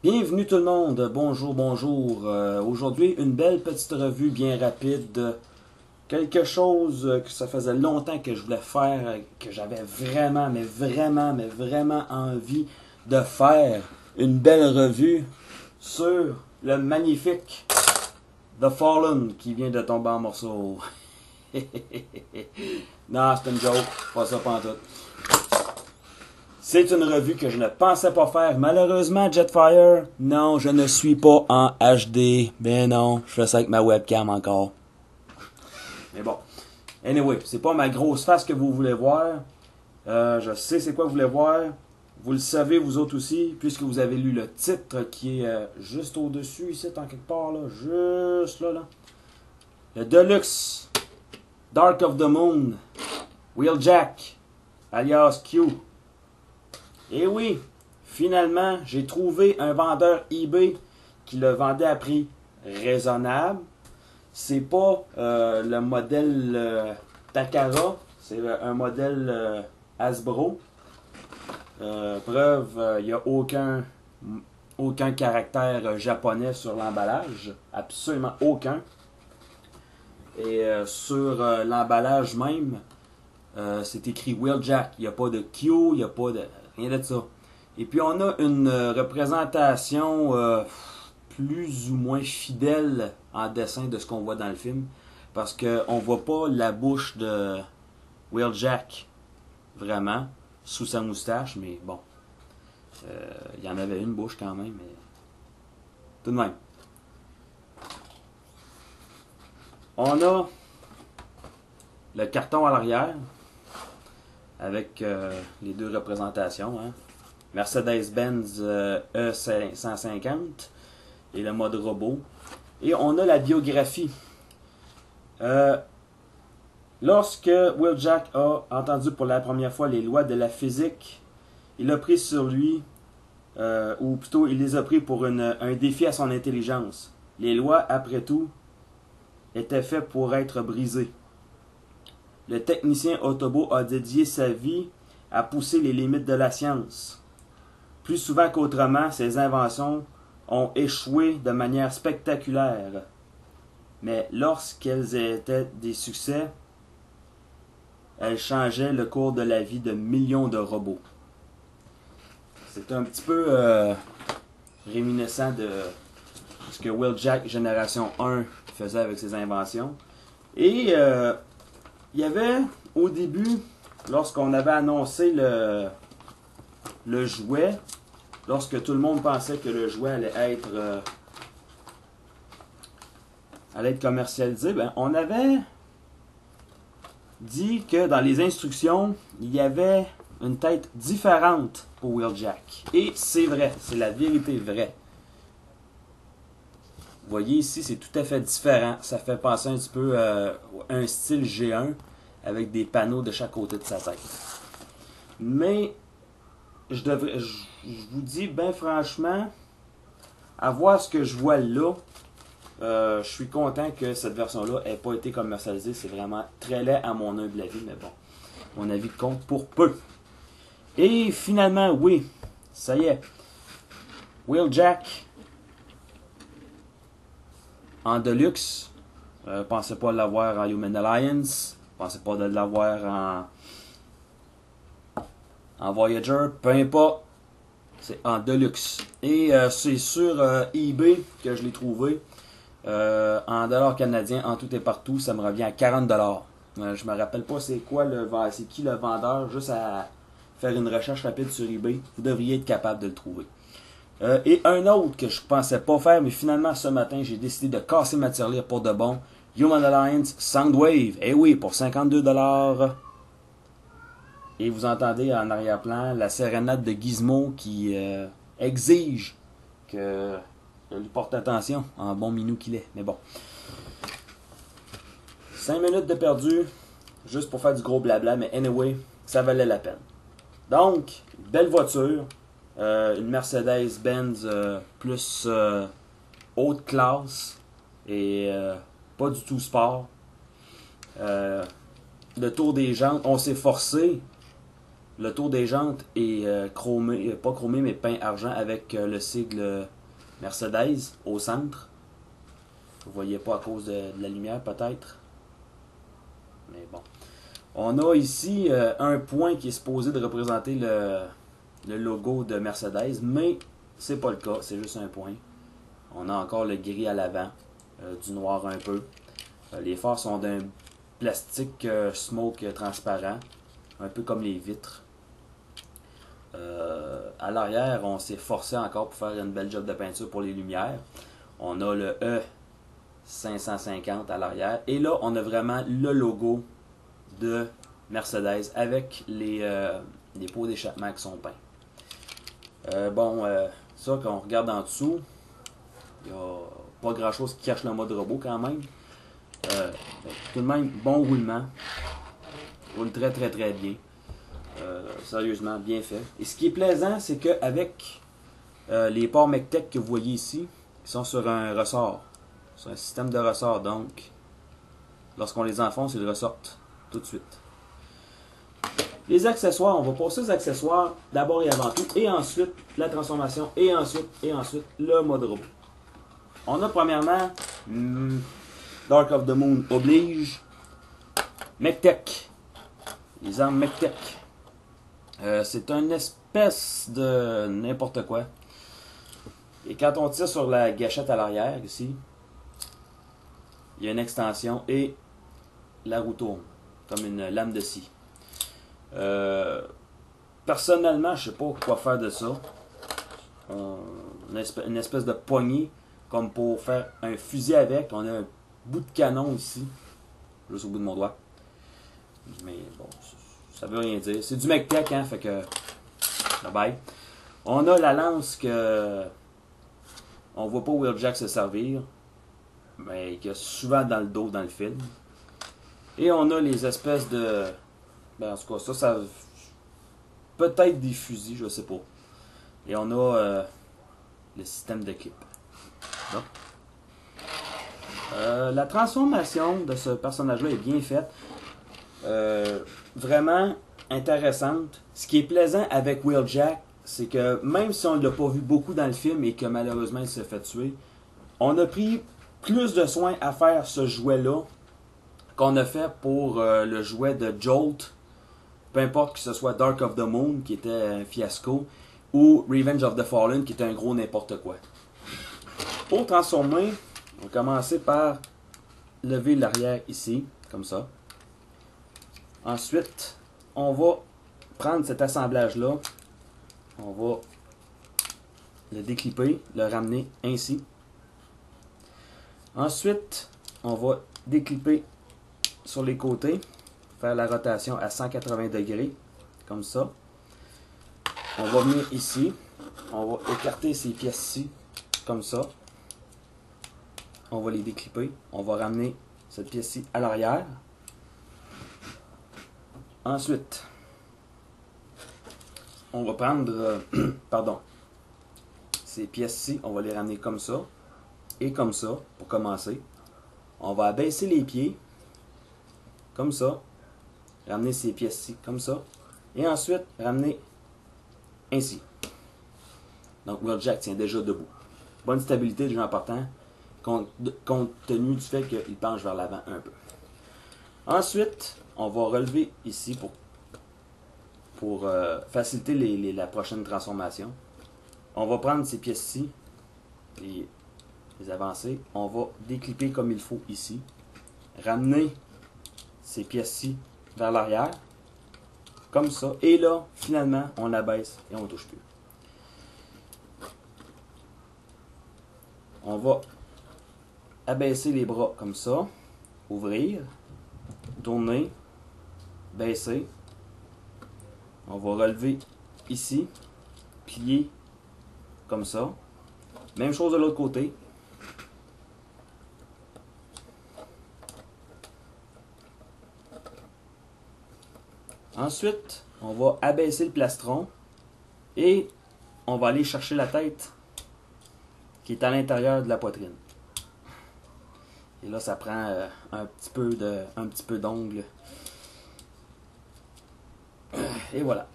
Bienvenue tout le monde, bonjour, bonjour. Aujourd'hui, une belle petite revue bien rapide. Quelque chose que ça faisait longtemps que je voulais faire, que j'avais vraiment, mais vraiment envie de faire. Une belle revue sur le magnifique The Fallen qui vient de tomber en morceaux. Non, c'est une joke, pas ça pantoute. C'est une revue que je ne pensais pas faire. Malheureusement, Jetfire, non, je ne suis pas en HD. Ben non, je fais ça avec ma webcam encore. Mais bon. Anyway, c'est pas ma grosse face que vous voulez voir. Je sais c'est quoi vous voulez voir. Vous le savez vous autres aussi, puisque vous avez lu le titre qui est juste au-dessus ici, en quelque part, là. Juste là, là. Le Deluxe Dark of the Moon. Wheeljack, alias Q. Et oui, finalement, j'ai trouvé un vendeur eBay qui le vendait à prix raisonnable. C'est pas le modèle Takara, c'est un modèle Hasbro. Preuve, il n'y a aucun caractère japonais sur l'emballage, absolument aucun. Et sur l'emballage même, c'est écrit Wheeljack. Il n'y a pas de Q, il n'y a pas de rien de ça. Et puis on a une représentation plus ou moins fidèle en dessin de ce qu'on voit dans le film. Parce qu'on ne voit pas la bouche de Wheeljack vraiment sous sa moustache, mais bon. Il y en avait une bouche quand même, mais tout de même. On a le carton à l'arrière avec les deux représentations. Hein. Mercedes-Benz E150 et le mode robot. Et on a la biographie. Lorsque Wheeljack a entendu pour la première fois les lois de la physique, il a pris sur lui, ou plutôt il les a pris pour un défi à son intelligence. Les lois, après tout, étaient faites pour être brisées. Le technicien Autobo a dédié sa vie à pousser les limites de la science. Plus souvent qu'autrement, ses inventions ont échoué de manière spectaculaire. Mais lorsqu'elles étaient des succès, elles changeaient le cours de la vie de millions de robots. C'est un petit peu réminiscent de ce que Wheeljack Génération 1 faisait avec ses inventions. Et il y avait, au début, lorsqu'on avait annoncé le jouet, lorsque tout le monde pensait que le jouet allait être commercialisé, ben, on avait dit que dans les instructions, il y avait une tête différente pour Wheeljack. Et c'est vrai, c'est la vérité vraie. Vous voyez ici, c'est tout à fait différent. Ça fait penser un petit peu à un style G1 avec des panneaux de chaque côté de sa tête. Mais je vous dis bien franchement, à voir ce que je vois là, je suis content que cette version-là n'ait pas été commercialisée. C'est vraiment très laid à mon humble avis, mais bon, mon avis compte pour peu. Et finalement, oui, ça y est, Wheeljack en Deluxe. Pensez pas l'avoir en Human Alliance. Pensez pas de l'avoir en Voyager. Peu importe. C'est en Deluxe. Et c'est sur eBay que je l'ai trouvé. En dollars canadiens, en tout et partout, ça me revient à 40$. Je me rappelle pas c'est qui le vendeur. Juste à faire une recherche rapide sur eBay. Vous devriez être capable de le trouver. Et un autre que je pensais pas faire, mais finalement ce matin, j'ai décidé de casser ma tirelire pour de bon. Human Alliance Soundwave. Eh oui, pour 52$. Et vous entendez en arrière-plan la sérénade de Gizmo qui exige que je lui porte attention, en bon minou qu'il est. Mais bon. 5 minutes de perdu, juste pour faire du gros blabla, mais anyway, ça valait la peine. Donc, belle voiture. Une Mercedes-Benz plus haute classe et pas du tout sport. Le tour des jantes, on s'est forcé, Le tour des jantes est chromé, pas chromé, mais peint argent avec le sigle Mercedes au centre. Vous voyez pas à cause de la lumière peut-être. Mais bon. On a ici un point qui est supposé de représenter le logo de Mercedes, mais c'est pas le cas, c'est juste un point. On a encore le gris à l'avant, du noir un peu. Les phares sont d'un plastique smoke transparent, un peu comme les vitres. À l'arrière, on s'est forcé encore pour faire une belle job de peinture pour les lumières. On a le E550 à l'arrière. Et là, on a vraiment le logo de Mercedes avec les pots d'échappement qui sont peints. Ça, quand on regarde en dessous, il n'y a pas grand chose qui cache le mode robot quand même. Tout de même, bon roulement. Roule très très très bien. Sérieusement, bien fait. Et ce qui est plaisant, c'est qu'avec les ports MECTEC que vous voyez ici, ils sont sur un ressort. C'est un système de ressort, donc lorsqu'on les enfonce, ils ressortent tout de suite. Les accessoires, on va passer aux accessoires d'abord et avant tout, et ensuite la transformation, et ensuite le mode robot. On a premièrement Dark of the Moon oblige, MECTEC, les armes MECTEC. C'est une espèce de n'importe quoi. Et quand on tire sur la gâchette à l'arrière, ici, il y a une extension et la roue tourne, comme une lame de scie. Personnellement, je ne sais pas quoi faire de ça. Une espèce de poignée, comme pour faire un fusil avec. On a un bout de canon ici, juste au bout de mon doigt. Mais bon, ça veut rien dire. C'est du MECTEC, hein, fait que... Bye bye. On a la lance que... On voit pas Wheeljack se servir, mais qui est souvent dans le dos dans le film. Et on a les espèces de... Ben, en tout cas, ça peut-être des fusils, je sais pas. Et on a le système de clip. La transformation de ce personnage-là est bien faite. Vraiment intéressante. Ce qui est plaisant avec Wheeljack, c'est que même si on ne l'a pas vu beaucoup dans le film et que malheureusement il s'est fait tuer, on a pris plus de soin à faire ce jouet-là qu'on a fait pour le jouet de Jolt, peu importe que ce soit Dark of the Moon qui était un fiasco ou Revenge of the Fallen qui était un gros n'importe quoi. Pour transformer, on va commencer par lever l'arrière ici, comme ça. Ensuite, on va prendre cet assemblage-là, on va le déclipper, le ramener ainsi. Ensuite, on va déclipper sur les côtés, faire la rotation à 180 degrés, comme ça. On va venir ici, on va écarter ces pièces-ci, comme ça. On va les déclipper, on va ramener cette pièce-ci à l'arrière. Ensuite, on va prendre, ces pièces-ci, on va les ramener comme ça et comme ça pour commencer. On va abaisser les pieds, comme ça, ramener ces pièces-ci comme ça, et ensuite ramener ainsi. Donc Wheeljack tient déjà debout. Bonne stabilité déjà en partant, compte tenu du fait qu'il penche vers l'avant un peu. Ensuite, on va relever ici pour faciliter la prochaine transformation. On va prendre ces pièces-ci et les avancer. On va déclipper comme il faut ici. Ramener ces pièces-ci vers l'arrière. Comme ça. Et là, finalement, on abaisse et on ne touche plus. On va abaisser les bras comme ça. Ouvrir. Tourner. Baisser. On va relever ici. Plier comme ça. Même chose de l'autre côté. Ensuite, on va abaisser le plastron et on va aller chercher la tête qui est à l'intérieur de la poitrine. Et là, ça prend un petit peu d'ongle. Et voilà.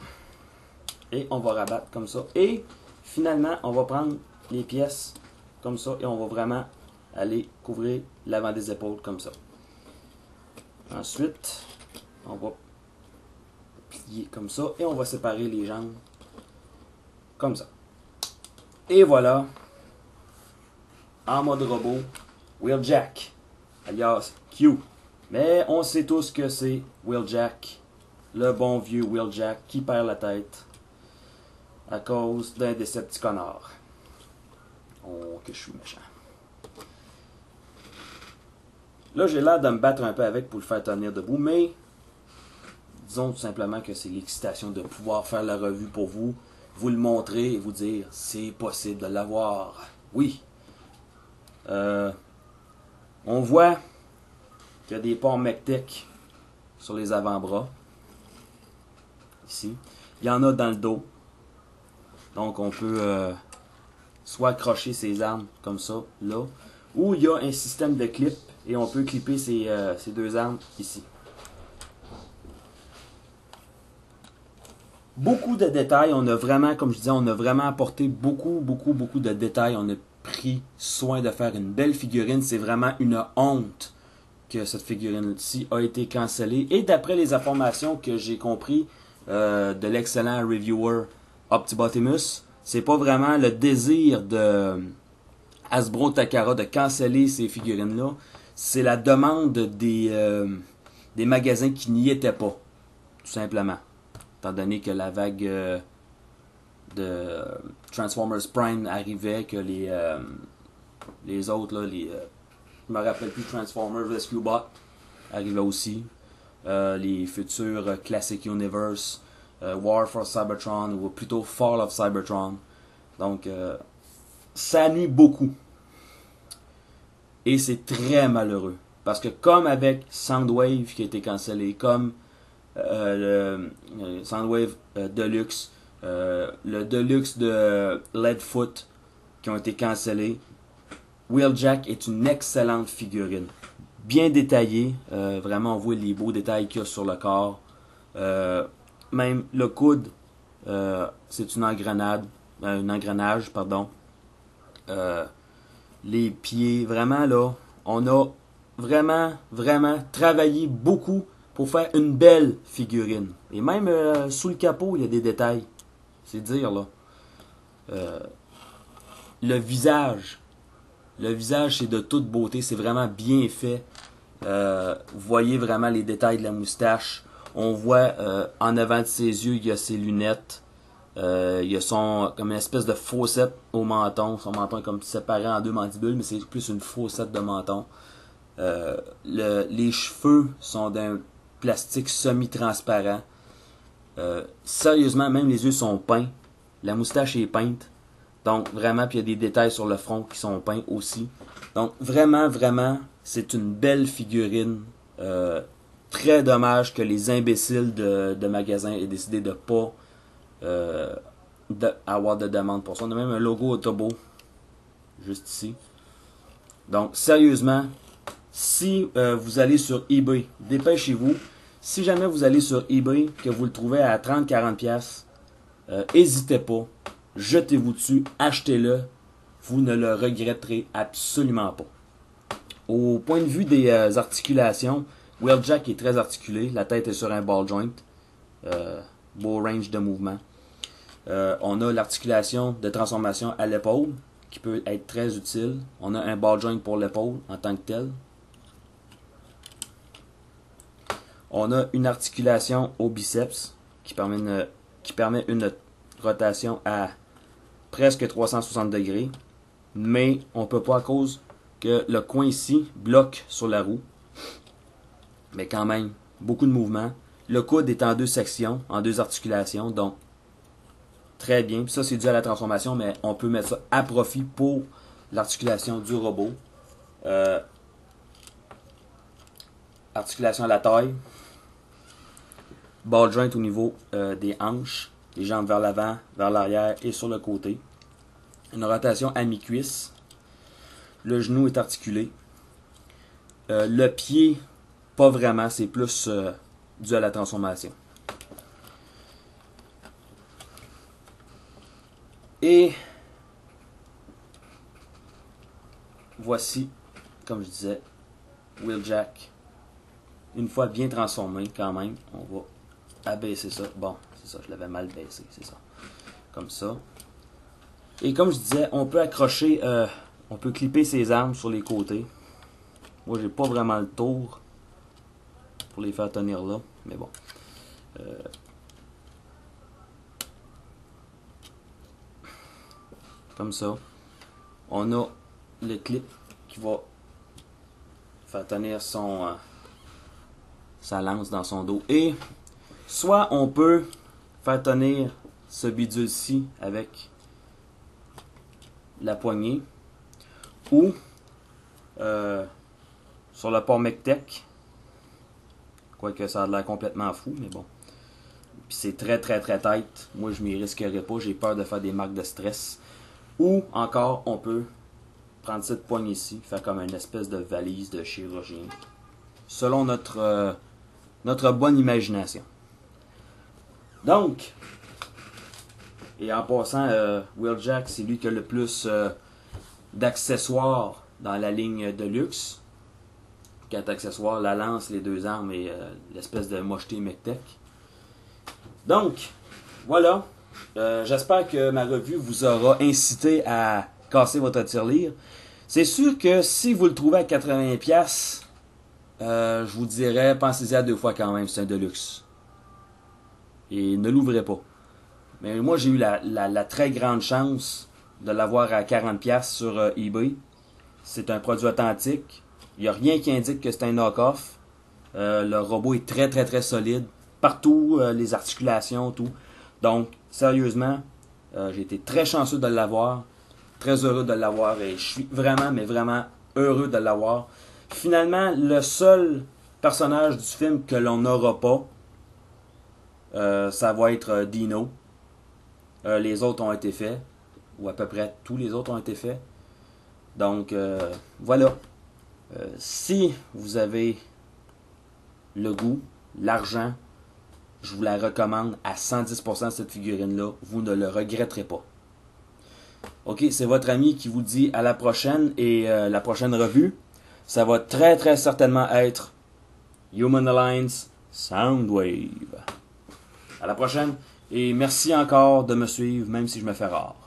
Et on va rabattre comme ça. Et finalement, on va prendre les pièces comme ça et on va vraiment aller couvrir l'avant des épaules comme ça. Ensuite, on va plier comme ça et on va séparer les jambes comme ça. Et voilà, en mode robot, Wheeljack, alias Q. Mais on sait tous que c'est Wheeljack, le bon vieux Wheeljack qui perd la tête à cause d'un Decepticonard. Oh, que je suis méchant. Là, j'ai l'air de me battre un peu avec pour le faire tenir debout, mais disons tout simplement que c'est l'excitation de pouvoir faire la revue pour vous, vous le montrer et vous dire c'est possible de l'avoir. Oui. On voit qu'il y a des ports Mectec sur les avant-bras. Ici. Il y en a dans le dos. Donc on peut soit accrocher ses armes comme ça, là, ou il y a un système de clip et on peut clipper ces deux armes ici. Beaucoup de détails, on a vraiment, comme je disais, on a vraiment apporté beaucoup de détails. On a pris soin de faire une belle figurine. C'est vraiment une honte que cette figurine-ci a été cancellée. Et d'après les informations que j'ai compris de l'excellent reviewer Optibotimus, c'est pas vraiment le désir de Hasbro Takara de canceller ces figurines-là. C'est la demande des magasins qui n'y étaient pas, tout simplement. Étant donné que la vague de Transformers Prime arrivait, que les autres, là, je me rappelle plus, Transformers Rescue Bot arrivait aussi. Les futurs Classic Universe, War for Cybertron, ou plutôt Fall of Cybertron. Donc, ça nuit beaucoup. Et c'est très malheureux. Parce que comme avec Soundwave qui a été cancellé, comme le Soundwave Deluxe, le Deluxe de Leadfoot qui ont été cancellés, Wheeljack est une excellente figurine. Bien détaillée, vraiment on voit les beaux détails qu'il y a sur le corps. Même le coude, c'est une engrenade, un engrenage, pardon. Les pieds, vraiment là, on a vraiment travaillé beaucoup pour faire une belle figurine. Et même sous le capot, il y a des détails. C'est dire là. Le visage, c'est de toute beauté, c'est vraiment bien fait. Vous voyez vraiment les détails de la moustache. On voit en avant de ses yeux, il y a ses lunettes. Il y a comme une espèce de fossette au menton. Son menton est comme séparé en deux mandibules, mais c'est plus une fossette de menton. Les cheveux sont d'un plastique semi-transparent. Sérieusement, même les yeux sont peints. La moustache est peinte. Donc vraiment, puis il y a des détails sur le front qui sont peints aussi. Donc vraiment, c'est une belle figurine. Très dommage que les imbéciles de magasins aient décidé de pas avoir de demande pour ça. On a même un logo Autobo juste ici. Donc sérieusement, si vous allez sur eBay, dépêchez-vous. Si jamais vous allez sur eBay, que vous le trouvez à 30-40$, n'hésitez pas, jetez-vous dessus, achetez-le, vous ne le regretterez absolument pas. Au point de vue des articulations, Wheeljack est très articulé, la tête est sur un ball joint, beau range de mouvement. On a l'articulation de transformation à l'épaule, qui peut être très utile. On a un ball joint pour l'épaule en tant que tel. On a une articulation au biceps qui permet une rotation à presque 360 degrés. Mais on ne peut pas à cause que le coin ici bloque sur la roue. Mais quand même, beaucoup de mouvement. Le coude est en deux sections, en deux articulations. Donc, très bien. Puis ça, c'est dû à la transformation, mais on peut mettre ça à profit pour l'articulation du robot. Articulation à la taille. Ball joint au niveau des hanches, les jambes vers l'avant, vers l'arrière et sur le côté. Une rotation à mi-cuisse. Le genou est articulé. Le pied, pas vraiment, c'est plus dû à la transformation. Et voici, comme je disais, Wheeljack. Une fois bien transformé, quand même, on va abaisser ça. Bon, c'est ça, je l'avais mal baissé, c'est ça. Comme ça. Et comme je disais, on peut accrocher, on peut clipper ses armes sur les côtés. Moi, j'ai pas vraiment le tour pour les faire tenir là, mais bon. Comme ça. On a le clip qui va faire tenir sa lance dans son dos. Et soit on peut faire tenir ce bidule-ci avec la poignée, ou sur le port Mectec, quoique ça a l'air complètement fou, mais bon. Puis c'est très très très tight. Moi je m'y risquerais pas, j'ai peur de faire des marques de stress. Ou encore on peut prendre cette poignée-ci, faire comme une espèce de valise de chirurgien, selon notre bonne imagination. Donc, et en passant, Wheeljack, c'est lui qui a le plus d'accessoires dans la ligne de luxe. 4 accessoires, la lance, les 2 armes et l'espèce de mocheté Mectec. Donc, voilà. J'espère que ma revue vous aura incité à casser votre tirelire. C'est sûr que si vous le trouvez à 80$, je vous dirais, pensez-y à 2 fois quand même, c'est un Deluxe. Et ne l'ouvrez pas. Mais moi, j'ai eu la très grande chance de l'avoir à 40$ sur eBay. C'est un produit authentique. Il n'y a rien qui indique que c'est un knock-off. Le robot est très très très solide. Partout, les articulations, tout. Donc, sérieusement, j'ai été très chanceux de l'avoir. Très heureux de l'avoir. Et je suis vraiment, mais vraiment heureux de l'avoir. Finalement, le seul personnage du film que l'on n'aura pas, ça va être Dino. Les autres ont été faits. Ou à peu près tous les autres ont été faits. Donc, voilà. Si vous avez le goût, l'argent, je vous la recommande à 110% cette figurine-là. Vous ne le regretterez pas. Ok, c'est votre ami qui vous dit à la prochaine. Et la prochaine revue, ça va très très certainement être Human Alliance Soundwave. À la prochaine. Et merci encore de me suivre, même si je me fais rare.